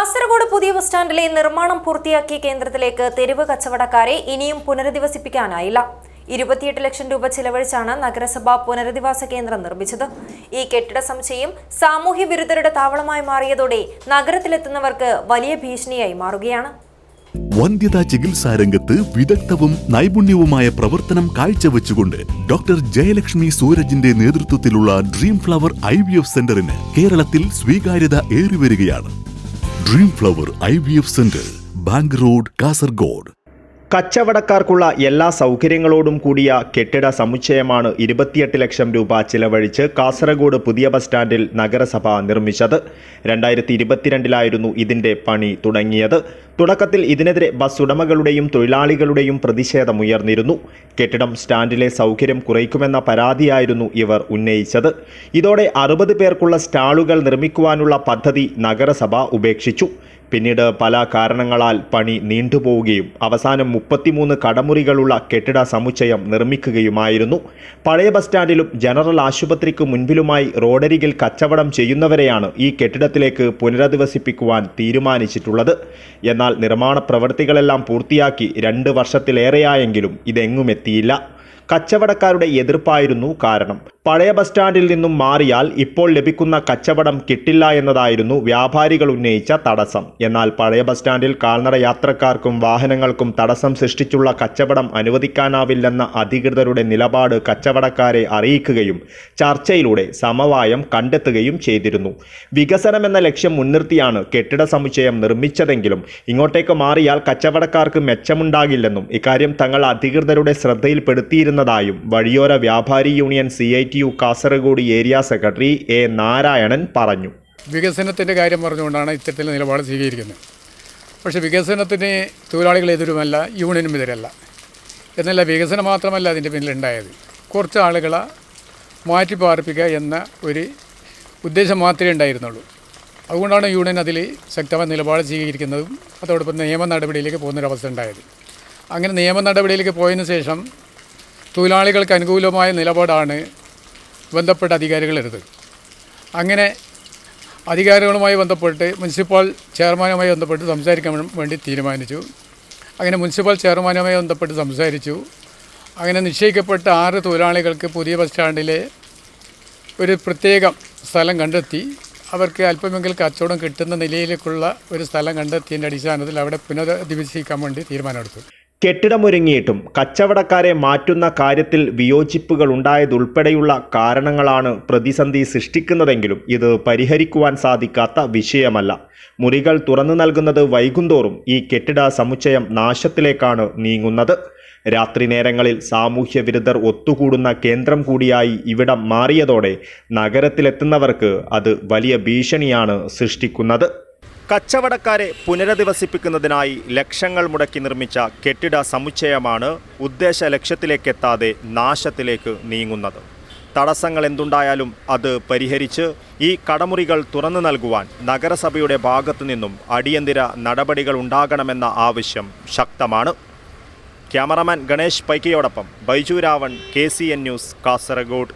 കാസർഗോഡ് പുതിയ ബസ് സ്റ്റാൻഡിലെ നിർമ്മാണം പൂർത്തിയാക്കിയ കേന്ദ്രത്തിലേക്ക് തെരുവ് കച്ചവടക്കാരെ ഇനിയും പുനരധിവസിപ്പിക്കാനായില്ല. 28 ലക്ഷം രൂപ ചിലവഴിച്ചാണ് നഗരസഭ പുനരധിവാസ കേന്ദ്രം നിർമ്മിച്ചത്. ഈ കെട്ടിട സമുച്ചയം സാമൂഹ്യ വിരുദ്ധരുടെ താവളമായി മാറിയതോടെ നഗരത്തിലെത്തുന്നവർക്ക് വലിയ ഭീഷണിയായി മാറുകയാണ്. വന്ധ്യതാ ചികിത്സാ രംഗത്ത് വിദഗ്ധവും നൈപുണ്യവുമായ പ്രവർത്തനം കാഴ്ചവെച്ചുകൊണ്ട് ഡോക്ടർ ജയലക്ഷ്മി സൂരജിന്റെ നേതൃത്വത്തിലുള്ള ഡ്രീം ഫ്ലവർ IVF സെന്ററിന് കേരളത്തിൽ സ്വീകാര്യത ഏറിവരികയാണ്. Dream flower IVF centre, bank road, Kasaragod. കച്ചവടക്കാർക്കുള്ള എല്ലാ സൗകര്യങ്ങളോടും കൂടിയ കെട്ടിട സമുച്ചയമാണ് 28 ലക്ഷം രൂപ ചിലവഴിച്ച് കാസർഗോഡ് പുതിയ ബസ് സ്റ്റാൻഡിൽ നഗരസഭ നിർമ്മിച്ചത്. 2022 ഇതിന്റെ പണി തുടങ്ങിയത്. തുടക്കത്തിൽ ഇതിനെതിരെ ബസ് ഉടമകളുടെയും തൊഴിലാളികളുടെയും പ്രതിഷേധമുയർന്നിരുന്നു. കെട്ടിടം സ്റ്റാൻഡിലെ സൗകര്യം കുറയ്ക്കുമെന്ന പരാതിയായിരുന്നു ഇവർ ഉന്നയിച്ചത്. ഇതോടെ 60 പേർക്കുള്ള സ്റ്റാളുകൾ നിർമ്മിക്കുവാനുള്ള പദ്ധതി നഗരസഭ ഉപേക്ഷിച്ചു. പിന്നീട് പല കാരണങ്ങളാൽ പണി നീണ്ടുപോവുകയും അവസാനം 33 കടമുറികളുള്ള കെട്ടിട സമുച്ചയം നിർമ്മിക്കുകയുമായിരുന്നു. പഴയ ബസ് സ്റ്റാൻഡിലും ജനറൽ ആശുപത്രിക്ക് മുൻപിലുമായി റോഡരികിൽ കച്ചവടം ചെയ്യുന്നവരെയാണ് ഈ കെട്ടിടത്തിലേക്ക് പുനരധിവസിപ്പിക്കുവാൻ തീരുമാനിച്ചിട്ടുള്ളത്. എന്നാൽ നിർമ്മാണ പ്രവൃത്തികളെല്ലാം പൂർത്തിയാക്കി 2 വർഷത്തിലേറെയായെങ്കിലും ഇതെങ്ങും എത്തിയില്ല. കച്ചവടക്കാരുടെ എതിർപ്പായിരുന്നു കാരണം. പഴയ ബസ് സ്റ്റാൻഡിൽ നിന്നും മാറിയാൽ ഇപ്പോൾ ലഭിക്കുന്ന കച്ചവടം കിട്ടില്ല എന്നതായിരുന്നു വ്യാപാരികൾ ഉന്നയിച്ച തടസ്സം. എന്നാൽ പഴയ ബസ് സ്റ്റാൻഡിൽ കാൽനട യാത്രക്കാർക്കും വാഹനങ്ങൾക്കും തടസ്സം സൃഷ്ടിച്ചുള്ള കച്ചവടം അനുവദിക്കാനാവില്ലെന്ന അധികൃതരുടെ നിലപാട് കച്ചവടക്കാരെ അറിയിക്കുകയും ചർച്ചയിലൂടെ സമവായം കണ്ടെത്തുകയും ചെയ്തിരുന്നു. വികസനമെന്ന ലക്ഷ്യം മുൻനിർത്തിയാണ് കെട്ടിട സമുച്ചയം നിർമ്മിച്ചതെങ്കിലും ഇങ്ങോട്ടേക്ക് മാറിയാൽ കച്ചവടക്കാർക്ക് മെച്ചമുണ്ടാകില്ലെന്നും ഇക്കാര്യം തങ്ങൾ അധികൃതരുടെ ശ്രദ്ധയിൽപ്പെടുത്തിയിരുന്നതായും വഴിയോര വ്യാപാരി union CITU Kasaragod area secretary A. Narayanan പറഞ്ഞു. വികസനത്തിൻ്റെ കാര്യം പറഞ്ഞുകൊണ്ടാണ് ഇത്തരത്തിൽ നിലപാട് സ്വീകരിക്കുന്നത്. പക്ഷേ വികസനത്തിന് തൊഴിലാളികൾ എതിരുമല്ല, യൂണിയനും എതിരല്ല. എന്നല്ല, വികസനം മാത്രമല്ല അതിൻ്റെ പിന്നിലുണ്ടായത്. കുറച്ച് ആളുകളെ മാറ്റിപ്പാർപ്പിക്കുക എന്ന ഒരു ഉദ്ദേശം മാത്രമേ ഉണ്ടായിരുന്നുള്ളൂ. അതുകൊണ്ടാണ് യൂണിയൻ അതിൽ ശക്തമായ നിലപാട് സ്വീകരിക്കുന്നതും അതോടൊപ്പം നിയമ നടപടിയിലേക്ക് പോകുന്നൊരവസ്ഥ ഉണ്ടായത്. അങ്ങനെ നിയമ നടപടിയിലേക്ക് പോയതിനു ശേഷം തൊഴിലാളികൾക്ക് അനുകൂലമായ നിലപാടാണ് ബന്ധപ്പെട്ട അധികാരികളെടുത്തത്. അങ്ങനെ അധികാരികളുമായി ബന്ധപ്പെട്ട് മുനിസിപ്പൽ ചെയർമാനുമായി ബന്ധപ്പെട്ട് സംസാരിക്കാൻ വേണ്ടി തീരുമാനിച്ചു. അങ്ങനെ മുനിസിപ്പൽ ചെയർമാനുമായി ബന്ധപ്പെട്ട് സംസാരിച്ചു. അങ്ങനെ നിശ്ചയിക്കപ്പെട്ട 6 തൊഴിലാളികൾക്ക് പുതിയ ബസ് സ്റ്റാൻഡിലെ ഒരു പ്രത്യേക സ്ഥലം കണ്ടെത്തി അവർക്ക് അല്പമെങ്കിലും കച്ചവടം കിട്ടുന്ന നിലയിലേക്കുള്ള ഒരു സ്ഥലം കണ്ടെത്തിയതിൻ്റെ അടിസ്ഥാനത്തിൽ അവിടെ പുനരധിവസിക്കാൻ വേണ്ടി തീരുമാനമെടുത്തു. കെട്ടിടമൊരുങ്ങിയിട്ടും കച്ചവടക്കാരെ മാറ്റുന്ന കാര്യത്തിൽ വിയോജിപ്പുകൾ ഉണ്ടായതുൾപ്പെടെയുള്ള കാരണങ്ങളാണ് പ്രതിസന്ധി സൃഷ്ടിക്കുന്നതെങ്കിലും ഇത് പരിഹരിക്കുവാൻ സാധിക്കാത്ത വിഷയമല്ല. മുറികൾ തുറന്നു നൽകുന്നത് വൈകുന്തോറും ഈ കെട്ടിട സമുച്ചയം നാശത്തിലേക്കാണ് നീങ്ങുന്നത്. രാത്രി നേരങ്ങളിൽ സാമൂഹ്യ വിരുദ്ധർ ഒത്തുകൂടുന്ന കേന്ദ്രം കൂടിയായി ഇവിടം മാറിയതോടെ നഗരത്തിലെത്തുന്നവർക്ക് അത് വലിയ ഭീഷണിയാണ് സൃഷ്ടിക്കുന്നത്. കച്ചവടക്കാരെ പുനരധിവസിപ്പിക്കുന്നതിനായി ലക്ഷങ്ങൾ മുടക്കി നിർമ്മിച്ച കെട്ടിട സമുച്ചയമാണ് ഉദ്ദേശ ലക്ഷ്യത്തിലേക്കെത്താതെ നാശത്തിലേക്ക് നീങ്ങുന്നത്. തടസ്സങ്ങൾ എന്തുണ്ടായാലും അത് പരിഹരിച്ച് ഈ കടമുറികൾ തുറന്നു നൽകുവാൻ നഗരസഭയുടെ ഭാഗത്തു നിന്നും അടിയന്തര നടപടികൾ ഉണ്ടാകണമെന്ന ആവശ്യം ശക്തമാണ്. ക്യാമറമാൻ ഗണേഷ് പൈക്കയോടൊപ്പം ബൈജു രാവൺ, KCN ന്യൂസ്, കാസർഗോഡ്.